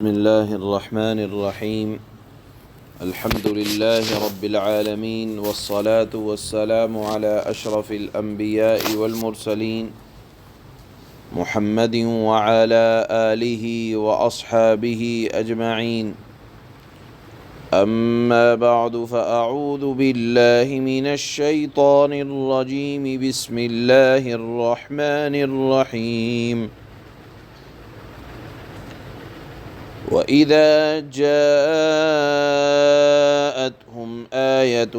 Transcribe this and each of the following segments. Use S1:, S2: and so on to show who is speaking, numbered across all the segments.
S1: بسم الله الرحمن الرحيم. الحمد لله رب العالمين، والصلاة والسلام على أشرف الأنبياء والمرسلين محمد وعلى آله وأصحابه أجمعين. أما بعد، فأعوذ بالله من الشيطان الرجيم. بسم الله الرحمن الرحيم. وَإِذَا جَاءَتْهُمْ آيَةٌ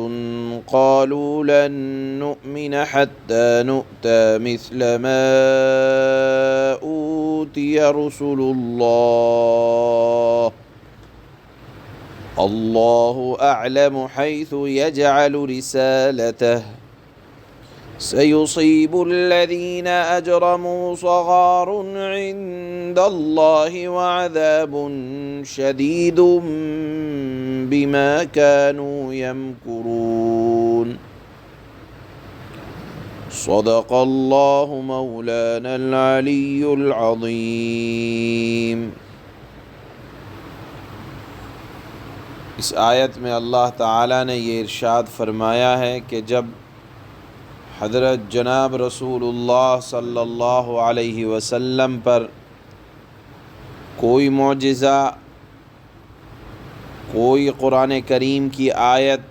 S1: قَالُوا لَن نُّؤْمِنَ حَتَّى نُؤْتَىٰ مِثْلَ مَا أُوتِيَ رُسُلُ اللَّهِ اللَّهُ أَعْلَمُ حَيْثُ يَجْعَلُ رِسَالَتَهُ سَيُصِيبُ الَّذِينَ أَجْرَمُوا صَغَارٌ عِندَ اللَّهِ وَعَذَابٌ شَدِيدٌ بِمَا كَانُوا يَمْكُرُونَ. صدق اللہ مولانا العلی العظیم. اس آیت میں اللہ تعالیٰ نے یہ ارشاد فرمایا ہے کہ جب حضرت جناب رسول اللہ صلی اللہ علیہ وسلم پر کوئی معجزہ، کوئی قرآن کریم کی آیت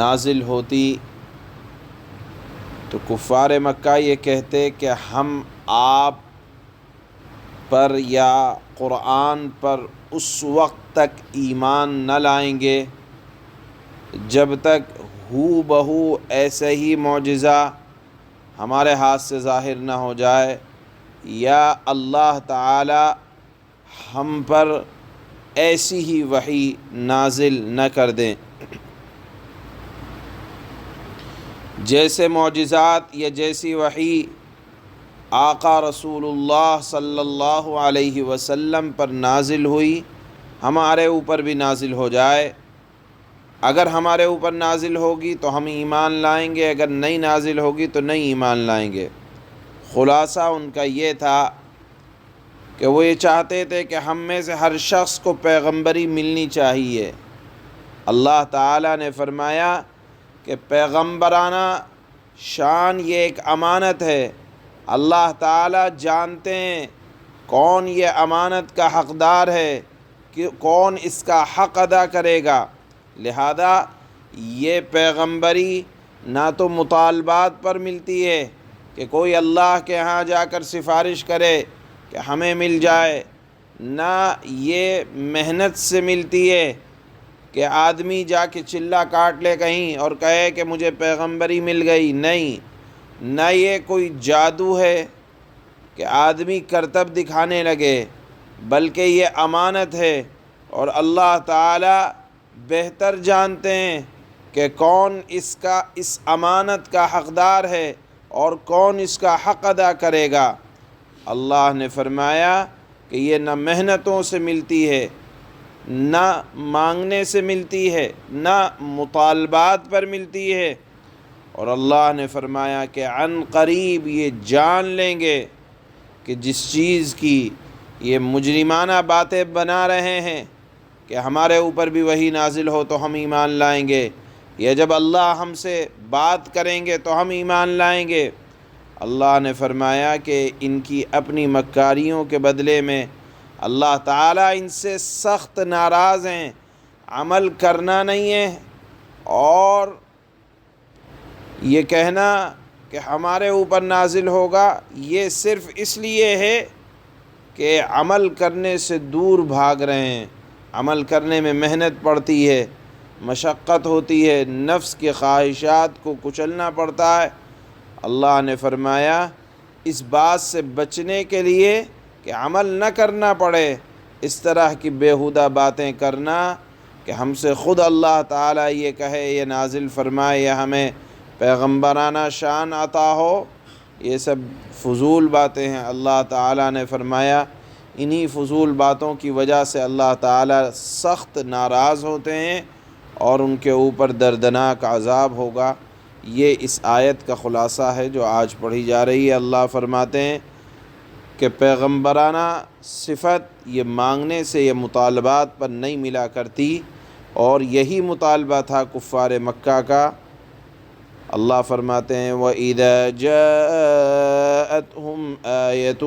S1: نازل ہوتی تو کفار مکہ یہ کہتے کہ ہم آپ پر یا قرآن پر اس وقت تک ایمان نہ لائیں گے جب تک ہو بہو ایسے ہی معجزہ ہمارے ہاتھ سے ظاہر نہ ہو جائے، یا اللہ تعالی ہم پر ایسی ہی وحی نازل نہ کر دیں. جیسے معجزات یا جیسی وحی آقا رسول اللہ صلی اللہ علیہ وسلم پر نازل ہوئی ہمارے اوپر بھی نازل ہو جائے. اگر ہمارے اوپر نازل ہوگی تو ہم ایمان لائیں گے، اگر نہیں نازل ہوگی تو نہیں ایمان لائیں گے. خلاصہ ان کا یہ تھا کہ وہ یہ چاہتے تھے کہ ہم میں سے ہر شخص کو پیغمبری ملنی چاہیے. اللہ تعالیٰ نے فرمایا کہ پیغمبرانہ شان یہ ایک امانت ہے. اللہ تعالیٰ جانتے ہیں کون یہ امانت کا حقدار ہے، کہ کون اس کا حق ادا کرے گا. لہذا یہ پیغمبری نہ تو مطالبات پر ملتی ہے کہ کوئی اللہ کے ہاں جا کر سفارش کرے کہ ہمیں مل جائے، نہ یہ محنت سے ملتی ہے کہ آدمی جا کے چلہ کاٹ لے کہیں اور کہے کہ مجھے پیغمبری مل گئی. نہیں، نہ یہ کوئی جادو ہے کہ آدمی کرتب دکھانے لگے، بلکہ یہ امانت ہے. اور اللہ تعالی بہتر جانتے ہیں کہ کون اس امانت کا حقدار ہے اور کون اس کا حق ادا کرے گا. اللہ نے فرمایا کہ یہ نہ محنتوں سے ملتی ہے، نہ مانگنے سے ملتی ہے، نہ مطالبات پر ملتی ہے. اور اللہ نے فرمایا کہ عن قریب یہ جان لیں گے کہ جس چیز کی یہ مجرمانہ باتیں بنا رہے ہیں کہ ہمارے اوپر بھی وہی نازل ہو تو ہم ایمان لائیں گے، یا جب اللہ ہم سے بات کریں گے تو ہم ایمان لائیں گے. اللہ نے فرمایا کہ ان کی اپنی مکاریوں کے بدلے میں اللہ تعالیٰ ان سے سخت ناراض ہیں. عمل کرنا نہیں ہے اور یہ کہنا کہ ہمارے اوپر نازل ہوگا، یہ صرف اس لیے ہے کہ عمل کرنے سے دور بھاگ رہے ہیں. عمل کرنے میں محنت پڑتی ہے، مشقت ہوتی ہے، نفس کے خواہشات کو کچلنا پڑتا ہے. اللہ نے فرمایا اس بات سے بچنے کے لیے کہ عمل نہ کرنا پڑے، اس طرح کی بیہودہ باتیں کرنا کہ ہم سے خود اللہ تعالیٰ یہ کہے، یہ نازل فرمائے، یا ہمیں پیغمبرانہ شان عطا ہو، یہ سب فضول باتیں ہیں. اللہ تعالیٰ نے فرمایا انہی فضول باتوں کی وجہ سے اللہ تعالیٰ سخت ناراض ہوتے ہیں اور ان کے اوپر دردناک عذاب ہوگا. یہ اس آیت کا خلاصہ ہے جو آج پڑھی جا رہی ہے. اللہ فرماتے ہیں کہ پیغمبرانہ صفت یہ مانگنے سے، یہ مطالبات پر نہیں ملا کرتی، اور یہی مطالبہ تھا کفار مکہ کا۔ اللہ فرماتے ہیں وَإِذَا جَاءَتْهُمْ آيَةٌ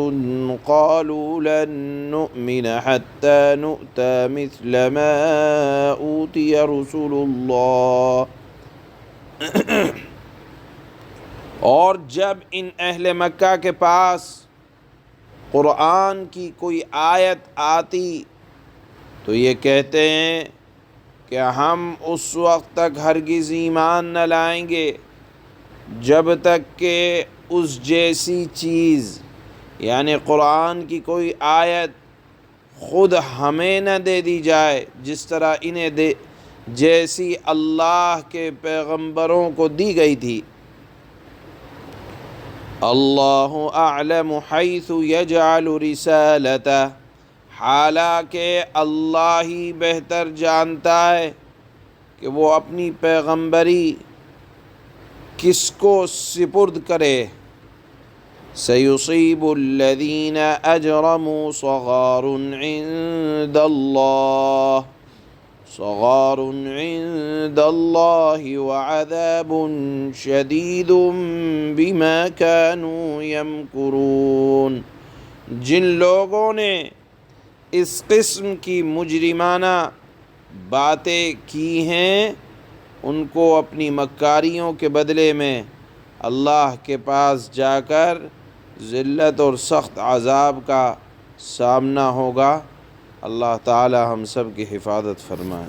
S1: قَالُوا لَن نُّؤْمِنَ حَتَّى نُؤْتَىٰ مِثْلَ مَا أُوتِيَ رُسُلُ اللَّهِ، اور جب ان اہل مکہ کے پاس قرآن کی کوئی آیت آتی تو یہ کہتے ہیں کہ ہم اس وقت تک ہرگز ایمان نہ لائیں گے جب تک کہ اس جیسی چیز، یعنی قرآن کی کوئی آیت خود ہمیں نہ دے دی جائے جس طرح انہیں جیسی اللہ کے پیغمبروں کو دی گئی تھی۔ اللہ اعلم حیث یجعل رسالتہ، حالانکہ اللہ ہی بہتر جانتا ہے کہ وہ اپنی پیغمبری کس کو سپرد کرے۔ سیصیب الذین اجرموا صغار عند اللہ وعذاب شدید بما كانوا یمکرون، جن لوگوں نے اس قسم کی مجرمانہ باتیں کی ہیں ان کو اپنی مکاریوں کے بدلے میں اللہ کے پاس جا کر ذلت اور سخت عذاب کا سامنا ہوگا۔ اللہ تعالی ہم سب کی حفاظت فرمائے۔